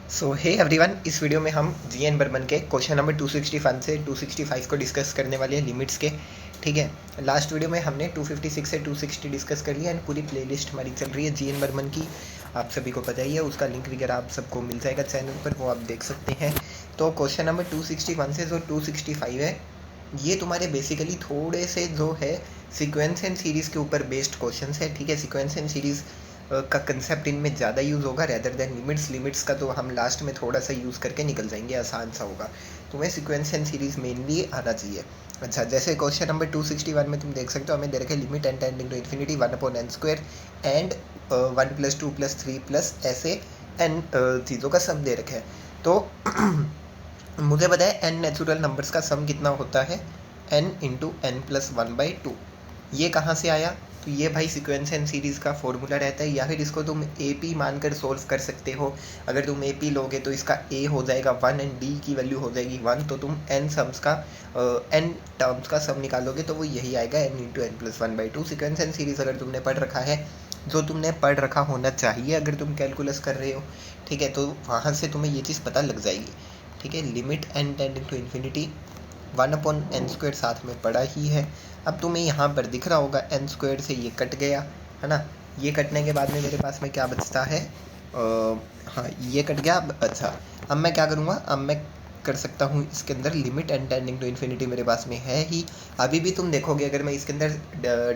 सो hey everyone, इस video में हम जी एन बर्मन के क्वेश्चन नंबर 261 से 265 को डिस्कस करने वाले हैं लिमिट्स के। ठीक है, लास्ट वीडियो में हमने 256 से 260 डिस्कस कर लिया एंड पूरी प्लेलिस्ट हमारी चल रही है जी एन बर्मन की। आप सभी को पता ही है, उसका लिंक वगैरह आप सबको मिल जाएगा चैनल पर, वो आप देख सकते हैं। तो क्वेश्चन नंबर 261 से जो 265 है, ये तुम्हारे बेसिकली थोड़े से जो है सीक्वेंस एंड सीरीज़ के ऊपर बेस्ड क्वेश्चन है। ठीक है, सीक्वेंस एंड सीरीज़ का कंसेप्ट इनमें ज़्यादा यूज़ होगा रेदर देन लिमिट्स का तो हम लास्ट में थोड़ा सा यूज़ करके निकल जाएंगे, आसान सा होगा। तुम्हें सीक्वेंस एंड सीरीज़ मेनली आना चाहिए। अच्छा, जैसे क्वेश्चन नंबर 261 में तुम देख सकते हो, हमें दे रखे limit n tending to infinity 1/n² and 1 + 2 + 3 plus ऐसे एन चीज़ों का सम दे रखे है। तो मुझे पता है एन नेचुरल नंबर्स का सम कितना होता है, n × n+1/2। ये कहाँ से आया? तो ये भाई सीक्वेंस एंड सीरीज़ का फॉर्मूला रहता है, या फिर इसको तुम AP मानकर सोल्व कर सकते हो। अगर तुम AP लोगे तो इसका A हो जाएगा 1 एंड D की वैल्यू हो जाएगी 1, तो तुम n टर्म्स का सम निकालोगे तो वो यही आएगा n × n+1/2। Sequence and series अगर तुमने पढ़ रखा है, जो तुमने पढ़ रखा होना चाहिए अगर तुम कैलकुलस कर रहे हो, ठीक है, तो वहाँ से तुम्हें ये चीज़ पता लग जाएगी। ठीक है, limit n tending to infinity 1/n² साथ में पड़ा ही है। अब तुम्हें यहाँ पर दिख रहा होगा n² से ये कट गया है ना। ये कटने के बाद में मेरे पास में क्या बचता है, हाँ ये कट गया। अच्छा, अब मैं क्या करूँगा, अब मैं कर सकता हूँ इसके अंदर limit n tending to infinity मेरे पास में है ही। अभी भी तुम देखोगे, अगर मैं इसके अंदर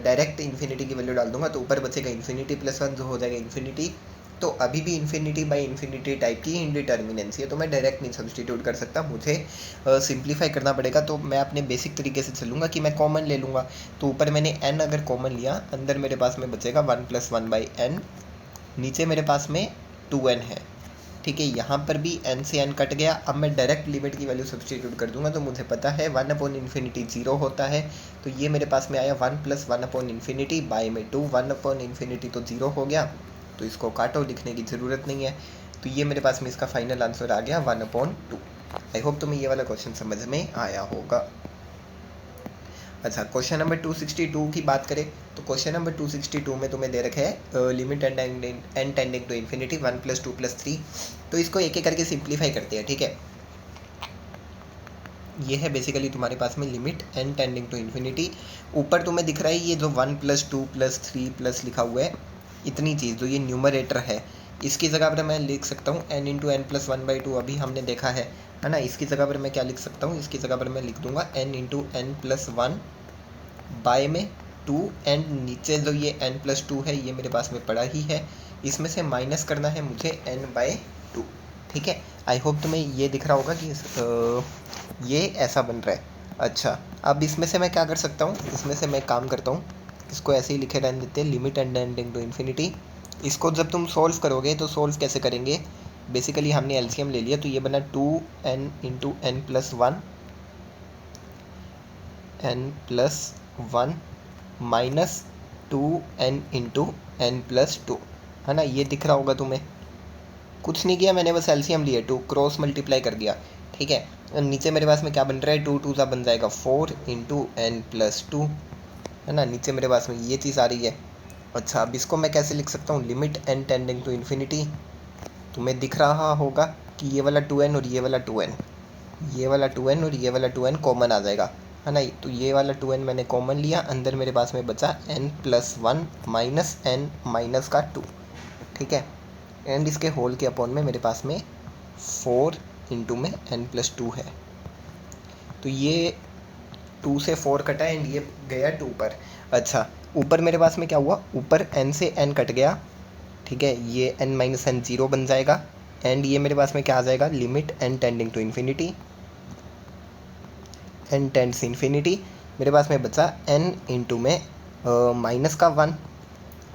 डायरेक्ट इन्फिनिटी की वैल्यू डाल दूंगा तो ऊपर बचेगा इन्फिनिटी + 1 जो हो जाएगा इन्फिनिटी। तो अभी भी इन्फिनिटी बाई इन्फिनिटी टाइप की इंडिटर्मिनेंसी है, तो मैं डायरेक्ट नहीं सब्सटीट्यूट कर सकता, मुझे सिंप्लीफाई करना पड़ेगा। तो मैं अपने बेसिक तरीके से चलूँगा कि मैं कॉमन ले लूँगा। तो ऊपर मैंने n अगर कॉमन लिया, अंदर मेरे पास में बचेगा 1 + 1/n, नीचे मेरे पास में 2n है। ठीक है, यहाँ पर भी n से n कट गया। अब मैं डायरेक्ट लिमिट की वैल्यू सब्सटीट्यूट कर दूंगा, तो मुझे पता है 1/∞ 0 होता है। तो ये मेरे पास में आया 1 + 1/∞ बाय में 2, 1/∞ तो 0 हो गया, तो इसको काटो, लिखने की ज़रूरत नहीं है। तो ये मेरे पास में इसका फाइनल आंसर आ गया 1/2। आई होप तुम्हें ये वाला क्वेश्चन समझ में आया होगा। अच्छा, क्वेश्चन नंबर 262 की बात करें तो क्वेश्चन नंबर 262 में तुम्हें दे रखे है limit n tending to infinity 1 + 2 + 3। तो इसको एक एक करके सिंप्लीफाई करते हैं। ठीक है, ये है बेसिकली तुम्हारे पास में limit n tending to infinity. ऊपर तुम्हें दिख रहा है ये जो 1 + 2 + 3 प्लस लिखा हुआ है, इतनी चीज़ जो ये न्यूमरेटर है, इसकी जगह पर मैं लिख सकता हूँ n × n+1/2। अभी हमने देखा है ना। इसकी जगह पर मैं क्या लिख सकता हूँ, इसकी जगह पर मैं लिख दूंगा n × n+1 बाय में 2 एंड नीचे जो ये n+2 है ये मेरे पास में पड़ा ही है, इसमें से माइनस करना है मुझे n/2। ठीक है, आई होप तुम्हें ये दिख रहा होगा कि ये ऐसा बन रहा है। अच्छा, अब इसमें से मैं क्या कर सकता हूँ, इसमें से मैं काम करता हूँ, इसको ऐसे ही लिखे रहने देते हैं limit n tending to infinity. इसको जब तुम सोल्व करोगे तो सोल्व कैसे करेंगे, बेसिकली हमने एलसीएम ले लिया, तो ये बना 2n × n+1 n+1 minus 2n × n+2 है ना। ये दिख रहा होगा तुम्हें, कुछ नहीं किया मैंने, बस एलसीएम लिया, 2 क्रॉस मल्टीप्लाई कर दिया। ठीक है, नीचे मेरे पास में क्या बन रहा है, 2 2 सा बन जाएगा 4 × n+2 है ना। नीचे मेरे पास में ये चीज़ आ रही है। अच्छा, अब इसको मैं कैसे लिख सकता हूँ, limit n tending to infinity, तुम्हें दिख रहा होगा कि ये वाला 2n और ये वाला 2n, ये वाला 2n और ये वाला 2n कॉमन आ जाएगा है ना। तो ये वाला 2n मैंने कॉमन लिया, अंदर मेरे पास में बचा n+1 माइनस n माइनस का 2। ठीक है, एंड इसके होल के अपॉन में मेरे पास में 4 × में n+2 है। तो ये 2 से 4 कटा एंड ये गया 2 पर। अच्छा, ऊपर मेरे पास में क्या हुआ, ऊपर n से n कट गया। ठीक है, ये n - n 0 बन जाएगा एंड ये मेरे पास में क्या आ जाएगा, limit n tending to infinity, n tends infinity, मेरे पास में बचा n × में माइनस का 1।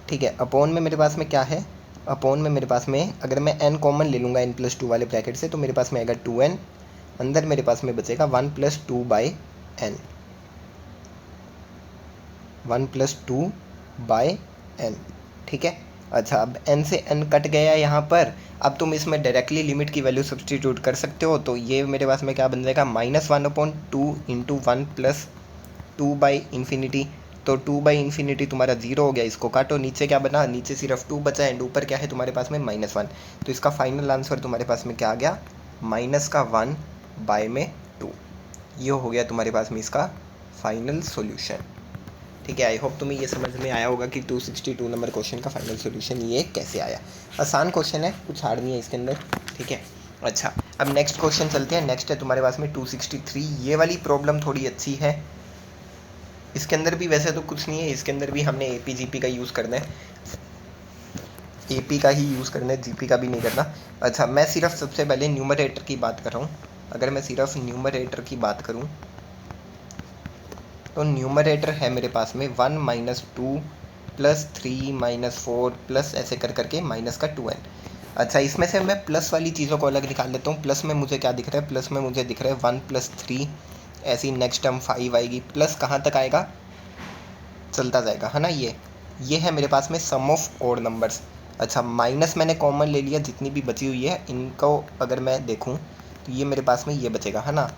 ठीक है, अपॉन में मेरे पास में क्या है, अपॉन में मेरे पास में अगर मैं n कॉमन ले लूँगा n+2 वाले ब्रैकेट से, तो मेरे पास में आएगा 2n, अंदर मेरे पास में बचेगा 1 + 2/n, 1 + 2/n। ठीक है, अच्छा, अब n से n कट गया यहाँ पर। अब तुम इसमें डायरेक्टली लिमिट की वैल्यू सब्सटीट्यूट कर सकते हो, तो ये मेरे पास में क्या बन जाएगा, -1/2 × 1 + 2/∞। तो 2/∞ तुम्हारा 0 हो गया, इसको काटो, नीचे क्या बना, नीचे सिर्फ 2 बचा एंड ऊपर क्या है तुम्हारे पास में -1। तो इसका फाइनल आंसर तुम्हारे पास में क्या आ गया, -1/2। ये हो गया तुम्हारे पास में इसका फाइनल सॉल्यूशन। ठीक है, आई होप तुम्हें ये समझ में आया होगा कि 262 नंबर क्वेश्चन का फाइनल सॉल्यूशन ये कैसे आया। आसान क्वेश्चन है, कुछ हार्ड नहीं है इसके अंदर। ठीक है, अच्छा अब नेक्स्ट क्वेश्चन चलते हैं। नेक्स्ट है तुम्हारे पास में 263। ये वाली प्रॉब्लम थोड़ी अच्छी है, इसके अंदर भी वैसे तो कुछ नहीं है, इसके अंदर भी हमने AP GP का यूज़ करना है, AP का ही यूज़ करना है, GP का भी नहीं करना। अच्छा मैं सिर्फ सबसे पहले न्यूमरेटर की बात कर रहा हूँ। अगर मैं सिर्फ न्यूमरेटर की बात करूँ तो न्यूमरेटर है मेरे पास में 1 - 2 + 3 - 4 प्लस ऐसे कर करके माइनस का 2n। अच्छा इसमें से मैं प्लस वाली चीज़ों को अलग निकाल लेता हूँ। प्लस में मुझे क्या दिख रहा है, प्लस में मुझे दिख रहा है 1 + 3, ऐसी नेक्स्ट टर्म 5 आएगी, प्लस कहाँ तक आएगा, चलता जाएगा, है ना। ये है मेरे पास में सम ऑफ ऑड नंबर्स। अच्छा माइनस मैंने कॉमन ले लिया, जितनी भी बची हुई है इनको अगर मैं देखूँ तो ये मेरे पास में ये बचेगा, है ना,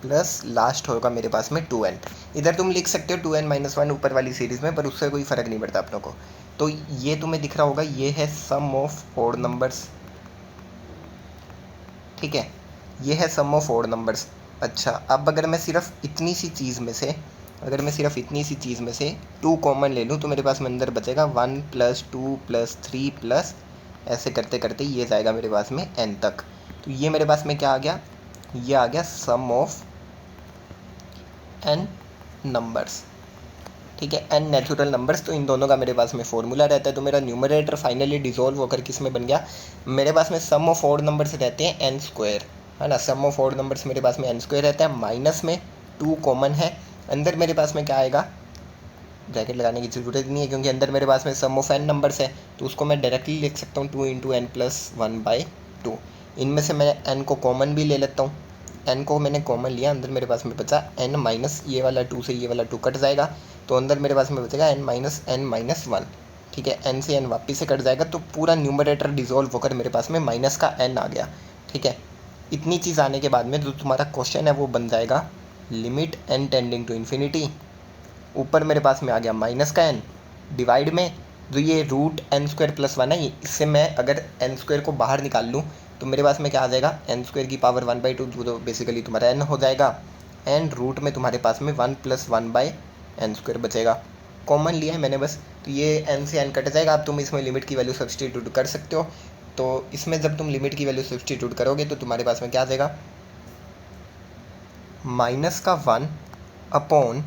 प्लस लास्ट होगा मेरे पास में 2n। इधर तुम लिख सकते हो 2n - 1 ऊपर वाली सीरीज़ में, पर उससे कोई फ़र्क नहीं पड़ता अपनों को। तो ये तुम्हें दिख रहा होगा, ये है सम ऑफ ऑड नंबर्स। ठीक है, ये है सम ऑफ ऑड नंबर्स। अच्छा अब अगर मैं सिर्फ इतनी सी चीज़ में से 2 कॉमन ले लूँ तो मेरे पास में अंदर बचेगा 1 + 2 + 3 प्लस ऐसे करते करते ये जाएगा मेरे पास में n तक। तो ये मेरे पास में क्या आ गया, ये आ गया सम ऑफ n नंबर्स। ठीक है, n नेचुरल नंबर्स। तो इन दोनों का मेरे पास में फॉर्मूला रहता है। तो मेरा न्यूमरेटर फाइनली डिसॉल्व होकर किस में बन गया, मेरे पास में सम ऑफ ऑड नंबर्स रहते हैं n², है ना। सम ऑफ ऑड नंबर्स मेरे पास में n² रहता है, माइनस में 2 कॉमन है, अंदर मेरे पास में क्या आएगा, ब्रैकेट लगाने की ज़रूरत नहीं है क्योंकि अंदर मेरे पास में सम ऑफ n नंबर्स है, तो उसको मैं डायरेक्टली लिख सकता हूँ 2 × n + 1/2। इनमें से मैं n को कॉमन भी ले लेता हूँ, n को मैंने कॉमन लिया, अंदर मेरे पास में बचा n माइनस ये वाला 2 से ये वाला 2 कट जाएगा, तो अंदर मेरे पास में बचेगा n - n - 1। ठीक है, n से n वापस से कट जाएगा, तो पूरा न्यूमरेटर डिसॉल्व होकर मेरे पास में माइनस का n आ गया। ठीक है, इतनी चीज़ आने के बाद में जो तुम्हारा क्वेश्चन है वो बन जाएगा limit n tending to infinity, ऊपर मेरे पास में आ गया माइनस का n, डिवाइड में जो ये √n² + 1 है, इससे मैं अगर n² को बाहर निकाल लूँ तो मेरे पास में क्या आ जाएगा, n² की पावर 1/2, जो बेसिकली तुम्हारा n हो जाएगा, एंड रूट में तुम्हारे पास में 1 + 1/n² बचेगा। कॉमन लिया है मैंने बस, तो ये n से n कट जाएगा। अब तुम इसमें लिमिट की वैल्यू सब्सटीट्यूट कर सकते हो। तो इसमें जब तुम लिमिट की वैल्यू सब्सटीट्यूट करोगे तो तुम्हारे पास में क्या आ जाएगा, -1 अपॉन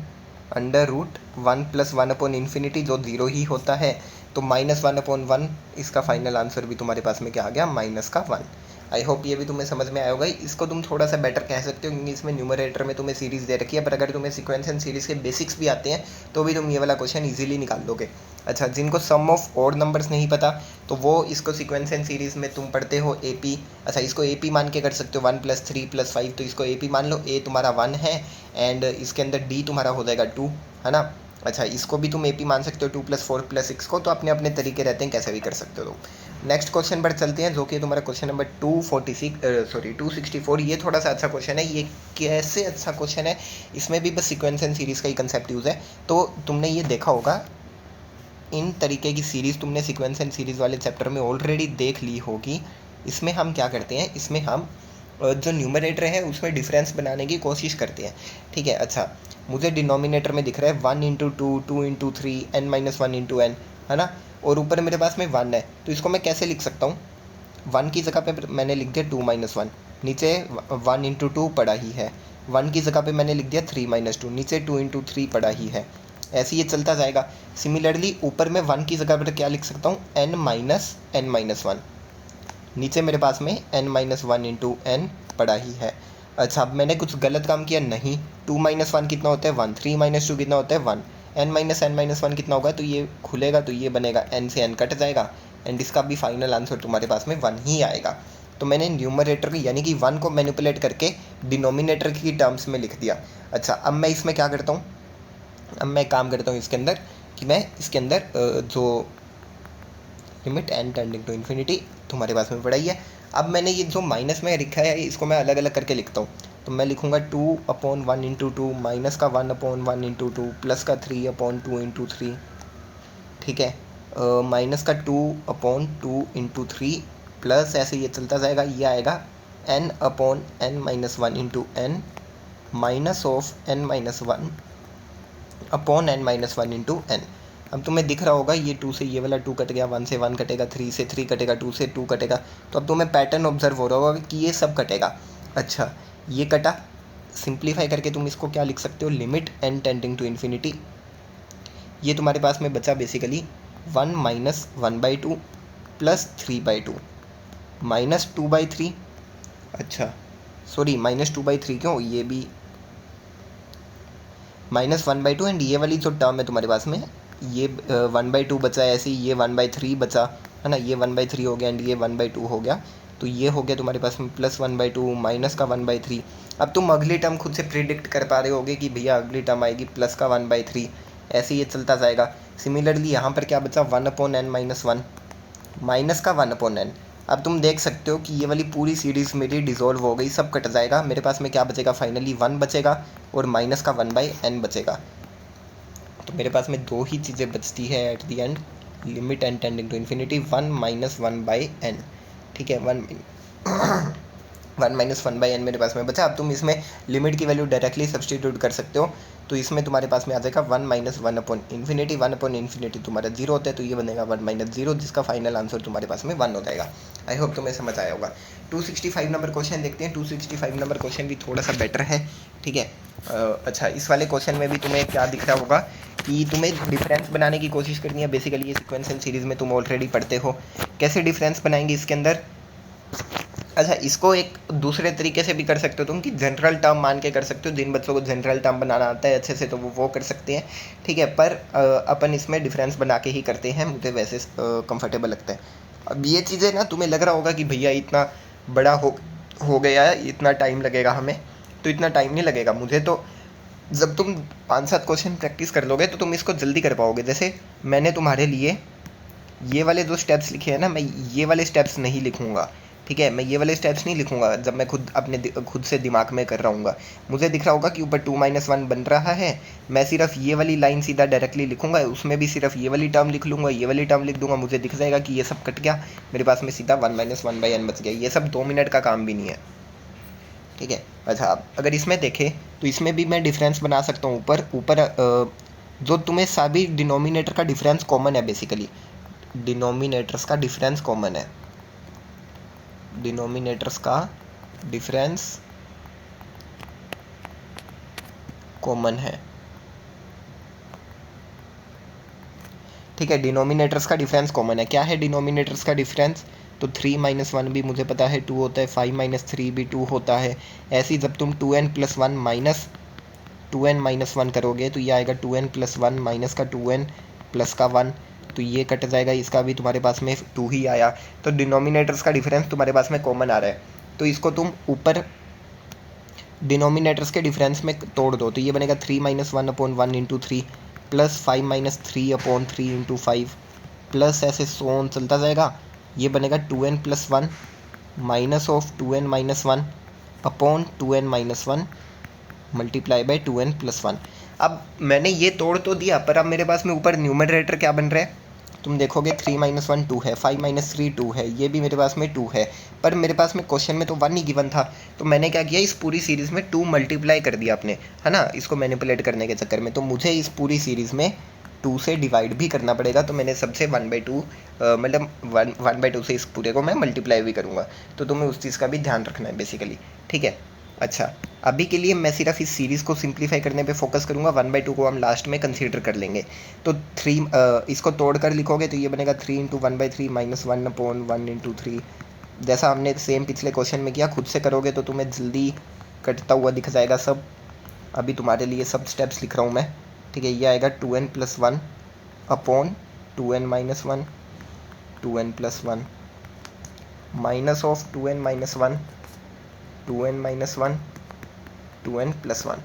√1 + 1/∞, जो 0 ही होता है। तो -1/1, इसका फाइनल आंसर भी तुम्हारे पास में क्या आ गया, -1। आई होप ये भी तुम्हें समझ में आया होगा। इसको तुम थोड़ा सा बेटर कह सकते हो क्योंकि इसमें न्यूमरेटर में तुम्हें सीरीज़ दे रखी है, पर अगर तुम्हें सीक्वेंस एंड सीरीज़ के बेसिक्स भी आते हैं तो भी तुम ये वाला क्वेश्चन इजीली निकाल लोगे। अच्छा जिनको सम ऑफ ऑड नंबर्स नहीं पता तो वो इसको सीक्वेंस एंड सीरीज़ में तुम पढ़ते हो AP। अच्छा इसको AP मान के कर सकते हो, 1 + 3 + 5, तो इसको AP मान लो, A तुम्हारा 1 है एंड इसके अंदर D तुम्हारा हो जाएगा 2, है ना। अच्छा इसको भी तुम AP मान सकते हो 2 + 4 + 6 को, तो अपने अपने तरीके रहते हैं, कैसे भी कर सकते हो। तो नेक्स्ट क्वेश्चन पर चलते हैं, जो कि तुम्हारा क्वेश्चन नंबर 264। ये थोड़ा सा अच्छा क्वेश्चन है। ये कैसे अच्छा क्वेश्चन है, इसमें भी बस सीक्वेंस एंड सीरीज़ का ही कंसेप्ट यूज़ है। तो तुमने ये देखा होगा, इन तरीके की सीरीज़ तुमने सीक्वेंस एंड सीरीज़ वाले चैप्टर में ऑलरेडी देख ली होगी। इसमें हम क्या करते हैं, इसमें हम जो न्यूमरेटर है उसमें डिफरेंस बनाने की कोशिश करते हैं। ठीक है, अच्छा मुझे डिनोमिनेटर में दिख रहा है 1 × 2, 2 × 3, n - 1 × n, है ना, और ऊपर मेरे पास में 1 है। तो इसको मैं कैसे लिख सकता हूँ, 1 की जगह पे मैंने लिख दिया 2 - 1, नीचे 1 × 2 पड़ा ही है, 1 की जगह पे मैंने लिख दिया 3 - 2, नीचे 2 × 3 पड़ा ही है, ऐसे ये चलता जाएगा। सिमिलरली ऊपर मैं 1 की जगह पर क्या लिख सकता हूँ, n - n - 1, नीचे मेरे पास में n - 1 × n पड़ा ही है। अच्छा अब मैंने कुछ गलत काम किया नहीं, 2 - 1 कितना होता है 1, 3 - 2 कितना होता है 1, n - n - 1 कितना होगा, तो ये खुलेगा तो ये बनेगा, n से n कट जाएगा एंड इसका भी फाइनल आंसर तुम्हारे पास में 1 ही आएगा। तो मैंने न्यूमरेटर की यानी कि 1 को मैनिपुलेट करके डिनोमिनेटर की टर्म्स में लिख दिया। अच्छा अब मैं इसमें क्या करता हूँ, अब मैं काम करता हूँ इसके अंदर कि मैं इसके अंदर जो limit n tending to infinity तुम्हारे पास में पड़ा ही है। अब मैंने ये जो माइनस में लिखा है इसको मैं अलग अलग करके लिखता हूँ। तो मैं लिखूँगा 2/1 × 2 माइनस का 1/1 × 2 प्लस का 3/2 × 3, ठीक है, माइनस का 2/2 × 3 प्लस ऐसे ये चलता जाएगा, ये आएगा n/n-1 × n minus of n-1/n × n। अब तुम्हें दिख रहा होगा ये 2 से ये वाला 2 कट गया, 1 से 1 कटेगा, 3 से 3 कटेगा, 2 से 2 कटेगा। तो अब तुम्हें पैटर्न ऑब्जर्व हो रहा होगा कि ये सब कटेगा। अच्छा, ये कटा, सिंप्लीफाई करके तुम इसको क्या लिख सकते हो, limit n tending to infinity. ये तुम्हारे पास में बचा बेसिकली 1 - 1/2 प्लस 3/2 माइनस 2/3। अच्छा सॉरी, -2/3 क्यों, ये भी -1/2 एंड ये वाली जो टर्म है तुम्हारे पास में, ये 1/2 बचा है, ऐसे ही ये 1/3 बचा है ना, ये 1/3 हो गया एंड ये 1/2 हो गया। तो ये हो गया तुम्हारे पास में प्लस 1/2 माइनस का 1/3। अब तुम अगली टर्म खुद से प्रिडिक्ट कर पा रहे होगे कि भैया अगली टर्म आएगी प्लस का 1/3, ऐसे ये चलता जाएगा। सिमिलरली यहाँ पर क्या बचा, 1/n-1 माइनस का 1/n। अब तुम देख सकते हो कि ये वाली पूरी सीरीज़ मेरी डिसॉल्व हो गई, सब कट जाएगा। मेरे पास में क्या बचेगा, फाइनली 1 बचेगा और माइनस का 1/n बचेगा। तो मेरे पास में दो ही चीज़ें बचती है at the end, limit n tending to infinity 1 - 1/n, ठीक है, 1 - 1/n मेरे पास में बचा। अब तुम इसमें लिमिट की वैल्यू डायरेक्टली सब्सटीट्यूट कर सकते हो, तो इसमें तुम्हारे पास में आ जाएगा 1 - 1/∞। 1/∞ तुम्हारा 0 होता है, तो ये बनेगा 1 - 0, जिसका फाइनल आंसर तुम्हारे पास में 1 हो जाएगा। आई होप तुम्हें समझ आया होगा। 265 नंबर क्वेश्चन देखते हैं। 265 नंबर क्वेश्चन भी थोड़ा सा बेटर है, ठीक है। अच्छा, इस वाले क्वेश्चन में भी तुम्हें क्या दिख रहा होगा कि तुम्हें डिफरेंस बनाने की कोशिश करनी है। बेसिकली ये सीक्वेंस एंड सीरीज़ में तुम ऑलरेडी पढ़ते हो। कैसे डिफरेंस बनाएंगे इसके अंदर, अच्छा इसको एक दूसरे तरीके से भी कर सकते हो तुम, कि जनरल टर्म मान के कर सकते हो। जिन बच्चों को जनरल टर्म बनाना आता है अच्छे से तो वो कर सकते हैं, ठीक है। पर अपन इसमें डिफरेंस बना के ही करते हैं, मुझे वैसे कंफर्टेबल लगता है। अब ये चीज़ें ना तुम्हें लग रहा होगा कि भैया इतना बड़ा हो गया है, इतना टाइम लगेगा हमें, तो इतना टाइम नहीं लगेगा मुझे। तो जब तुम 5-7 क्वेश्चन प्रैक्टिस कर लोगे तो तुम इसको जल्दी कर पाओगे। जैसे मैंने तुम्हारे लिए ये वाले जो स्टेप्स लिखे हैं ना, मैं ये वाले स्टेप्स नहीं लिखूँगा, ठीक है। मैं ये वाले स्टेप्स नहीं लिखूंगा जब मैं खुद से दिमाग में कर रहा हूँगा। मुझे दिख रहा होगा कि ऊपर 2 - 1 बन रहा है, मैं सिर्फ ये वाली लाइन सीधा डायरेक्टली लिखूंगा, उसमें भी सिर्फ ये वाली टर्म लिख लूँगा, ये वाली टर्म लिख दूंगा। मुझे दिख जाएगा कि ये सब कट गया, मेरे पास में सीधा 1 - 1/n बच गया। ये सब 2 मिनट का काम भी नहीं है, ठीक है। अच्छा, अब अगर इसमें देखें तो इसमें भी मैं डिफरेंस बना सकता हूँ। ऊपर जो तुम्हें सभी डिनोमिनेटर का डिफरेंस कॉमन है, बेसिकली डिनोमिनेटर्स का डिफरेंस कॉमन है, डिनोमिनेटर्स का डिफरेंस कॉमन है, ठीक है। डिनोमिनेटर्स का डिफरेंस कॉमन है। क्या है डिनोमिनेटर्स का डिफरेंस, तो 3 - 1 भी मुझे पता है 2 होता है, 5 - 3 भी 2 होता है। ऐसे ही जब तुम 2n + 1 माइनस 2n - 1 करोगे तो ये आएगा 2n + 1 माइनस का 2n प्लस का 1, तो ये कट जाएगा, इसका भी तुम्हारे पास में 2 ही आया। तो डिनोमिनेटर्स का डिफरेंस तुम्हारे पास में कॉमन आ रहा है, तो इसको तुम ऊपर डिनोमिनेटर्स के डिफरेंस में तोड़ दो, तो ये बनेगा 3 - 1/1 × 3 प्लस 5 - 3/3 × 5 प्लस ऐसे सोन चलता जाएगा। ये बनेगा 2n + 1 minus of 2n - 1/2n - 1 multiply by 2n + 1। अब मैंने ये तोड़ तो दिया, पर अब मेरे पास में ऊपर न्यूमरेटर क्या बन रहा है, तुम देखोगे 3 - 1 2 है, 5 - 3 2 है, ये भी मेरे पास में 2 है। पर मेरे पास में क्वेश्चन में तो 1 ही गिवन था, तो मैंने क्या किया, इस पूरी सीरीज़ में 2 मल्टीप्लाई कर दिया अपने, है ना, इसको मैनिपुलेट करने के चक्कर में। तो मुझे इस पूरी सीरीज़ में 2 से डिवाइड भी करना पड़ेगा, तो मैंने सबसे 1/2 मतलब 1/2 से इस पूरे को मैं मल्टीप्लाई भी करूँगा। तो तुम्हें उस चीज़ का भी ध्यान रखना है बेसिकली, ठीक है। अच्छा, अभी के लिए मैं सिर्फ इस सीरीज़ को सिंप्लीफाई करने पे फोकस करूँगा, 1/2 को हम लास्ट में कंसीडर कर लेंगे। तो 3 इसको तोड़ कर लिखोगे तो ये बनेगा 3 × 1/3 माइनस 1/1 × 3। जैसा हमने सेम पिछले क्वेश्चन में किया, खुद से करोगे तो तुम्हें जल्दी कटता हुआ दिख जाएगा सब। अभी तुम्हारे लिए सब स्टेप्स लिख रहा हूँ मैं, ठीक है। ये आएगा 2n + 1/2n - 1 2n + 1 minus of 2n - 1 2n - 1 2n + 1,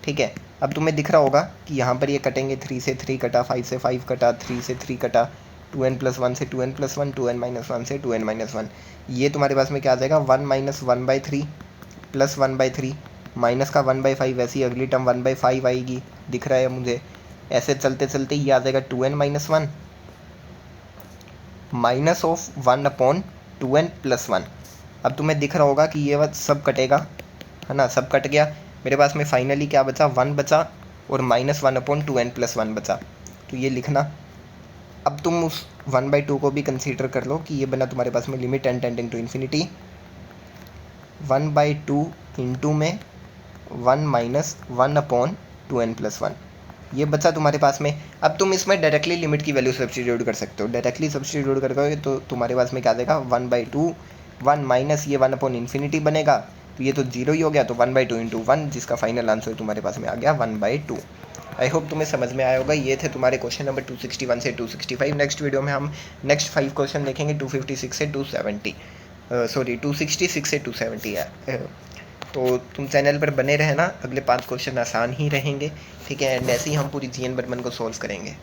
ठीक है। अब तुम्हें दिख रहा होगा कि यहाँ पर ये कटेंगे, 3 से 3 कटा, 5 से 5 कटा, 3 से 3 कटा, 2n + 1 से 2n + 1 2n - 1 से 2n - 1। ये तुम्हारे पास में क्या आ जाएगा, 1 - 1/3 प्लस 1/3 माइनस का 1/5, वैसे ही अगली टर्म 1/5 आएगी, दिख रहा है मुझे। ऐसे चलते चलते ये आ जाएगा 2n-1 माइनस ऑफ 1/2n+1। अब तुम्हें दिख रहा होगा कि ये बात सब कटेगा, है ना, सब कट गया। मेरे पास में फाइनली क्या बचा, 1 बचा और -1/2n+1 बचा। तो ये लिखना। अब तुम उस 1/2 को भी कंसीडर कर लो कि ये बना तुम्हारे पास में limit n tending to infinity 1/2 into में 1 माइनस 1/2n+1, ये बचा तुम्हारे पास में। अब तुम इसमें डायरेक्टली लिमिट की वैल्यू सब्स्टिट्यूट कर सकते हो। डायरेक्टली सब्स्टिट्यूट करोगे तो तुम्हारे पास में क्या देगा, 1/2 1 माइनस ये 1/∞ बनेगा, तो ये तो 0 ही हो गया, तो 1/2 इंटू 1, जिसका फाइनल आंसर तुम्हारे पास में आ गया 1/2। आई होप तुम्हें समझ में आया होगा। ये थे तुम्हारे क्वेश्चन नंबर 261 से 265। नेक्स्ट वीडियो में हम नेक्स्ट 5 क्वेश्चन देखेंगे 256 से 270, सॉरी 266 से 270 है। तो तुम चैनल पर बने रहना, अगले 5 क्वेश्चन आसान ही रहेंगे, ठीक है। एंड ऐसे ही हम पूरी जीएन बर्मन को सॉल्व करेंगे।